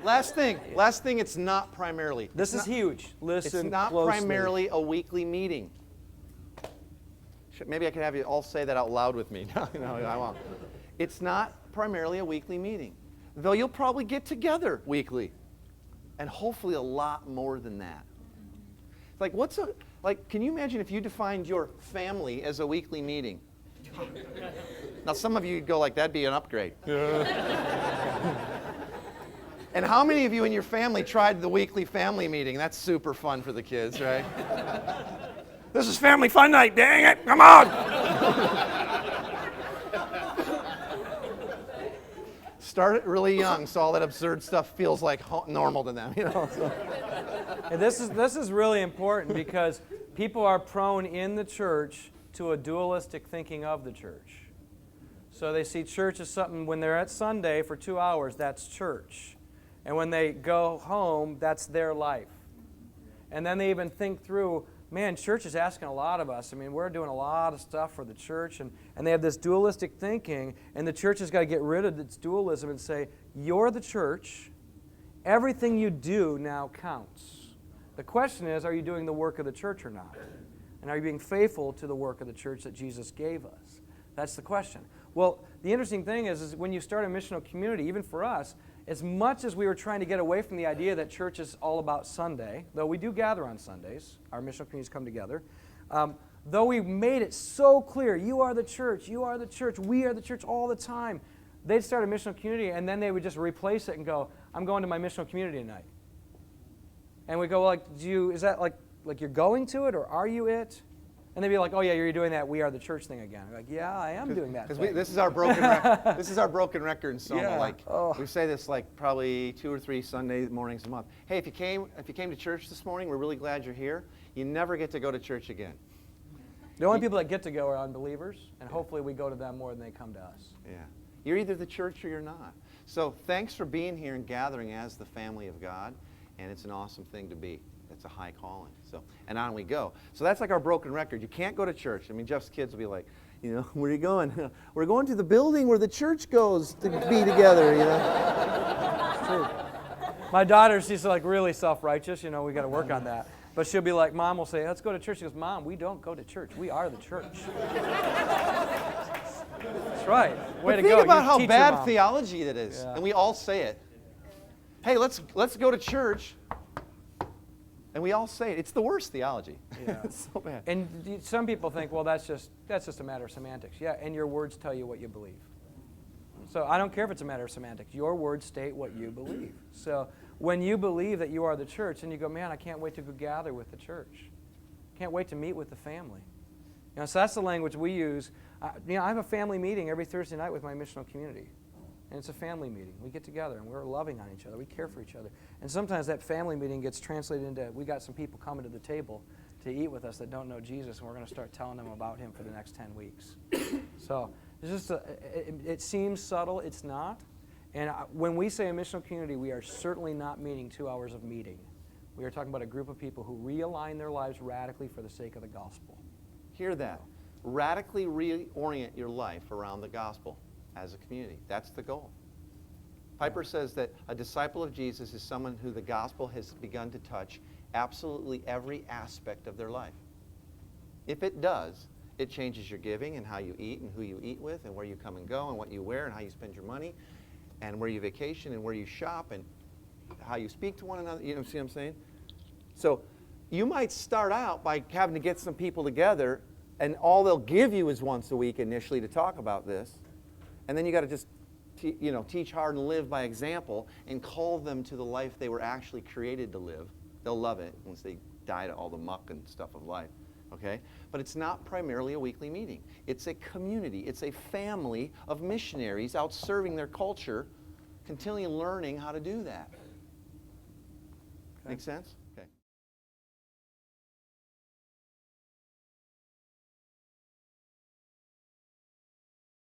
Last thing, it's not primarily. This is huge. Listen It's not closely. primarily a weekly meeting. Maybe I could have you all say that out loud with me. No, I won't. It's not primarily a weekly meeting, though you'll probably get together weekly, and hopefully a lot more than that. Like, can you imagine if you defined your family as a weekly meeting? Now, some of you would go like, that'd be an upgrade. And how many of you in your family tried the weekly family meeting? That's super fun for the kids, right? This is family fun night, dang it, come on! Start it really young so all that absurd stuff feels like normal to them, So. And this is really important because people are prone in the church to a dualistic thinking of the church. So they see church as something, when they're at Sunday for 2 hours, that's church. And when they go home, that's their life. And then they even think through, man, church is asking a lot of us. I mean, we're doing a lot of stuff for the church. And they have this dualistic thinking, and the church has got to get rid of its dualism and say, you're the church. Everything you do now counts. The question is, are you doing the work of the church or not? And are you being faithful to the work of the church that Jesus gave us? That's the question. Well, the interesting thing is when you start a missional community, even for us, as much as we were trying to get away from the idea that church is all about Sunday, though we do gather on Sundays, our missional communities come together, though we made it so clear, you are the church, we are the church all the time, they'd start a missional community and then they would just replace it and go, I'm going to my missional community tonight. And we go, well, is that like you're going to it or are you it? And they'd be like, oh yeah, you're doing that we are the church thing again. We're like, yeah, I am doing that. Because this is our broken record. This is our broken record in Soma. Yeah. We say this like probably 2 or 3 Sunday mornings a month. Hey, if you came to church this morning, we're really glad you're here. You never get to go to church again. The only people that get to go are unbelievers, and hopefully we go to them more than they come to us. Yeah. You're either the church or you're not. So thanks for being here and gathering as the family of God, and it's an awesome thing to be. It's a high calling. And on we go. So that's like our broken record. You can't go to church. I mean, Jeff's kids will be like, where are you going? We're going to the building where the church goes to be together, It's true. My daughter, she's like really self-righteous. We got to work on that. But she'll be like, Mom will say, let's go to church. She goes, Mom, we don't go to church. We are the church. That's right. Way to go. Think about how bad theology that is. Yeah. And we all say it. Hey, let's go to church. And we all say it. It's the worst theology. Yeah. It's so bad. And some people think, well, that's just a matter of semantics. Yeah, and your words tell you what you believe. So I don't care if it's a matter of semantics. Your words state what you believe. So when you believe that you are the church, and you go, man, I can't wait to go gather with the church. Can't wait to meet with the family. So that's the language we use. I have a family meeting every Thursday night with my missional community. And it's a family meeting. We get together and we're loving on each other. We care for each other. And sometimes that family meeting gets translated into, we got some people coming to the table to eat with us that don't know Jesus, and we're going to start telling them about him for the next 10 weeks. So it's just it seems subtle. It's not. And when we say a missional community, we are certainly not meaning 2 hours of meeting. We are talking about a group of people who realign their lives radically for the sake of the gospel. Hear that. Radically reorient your life around the gospel. As a community. That's the goal. Piper says that a disciple of Jesus is someone who the gospel has begun to touch absolutely every aspect of their life. If it does, it changes your giving and how you eat and who you eat with and where you come and go and what you wear and how you spend your money and where you vacation and where you shop and how you speak to one another. See what I'm saying? So you might start out by having to get some people together and all they'll give you is once a week initially to talk about this. And then you got to just, teach hard and live by example and call them to the life they were actually created to live. They'll love it once they die to all the muck and stuff of life, okay? But it's not primarily a weekly meeting. It's a community. It's a family of missionaries out serving their culture, continually learning how to do that. Okay. Make sense?